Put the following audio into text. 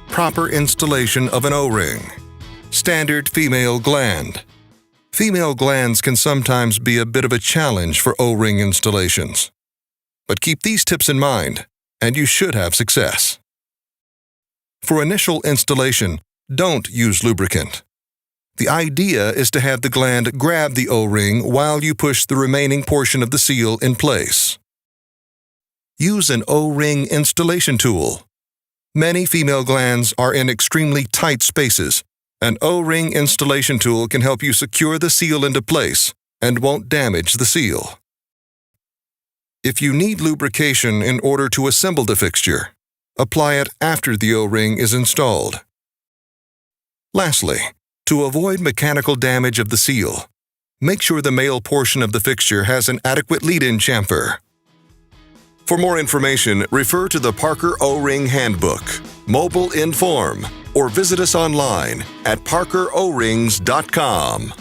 Proper installation of an O-ring. Standard female gland. Female glands can sometimes be a bit of a challenge for O-ring installations. But keep these tips in mind, and you should have success. For initial installation, don't use lubricant. The idea is to have the gland grab the O-ring while you push the remaining portion of the seal in place. Use an O-ring installation tool. Many female glands are in extremely tight spaces. An O-ring installation tool can help you secure the seal into place and won't damage the seal. If you need lubrication in order to assemble the fixture, apply it after the O-ring is installed. Lastly, to avoid mechanical damage of the seal, make sure the male portion of the fixture has an adequate lead-in chamfer. For more information, refer to the Parker O-Ring Handbook, Mobile Inform, or visit us online at parkerorings.com.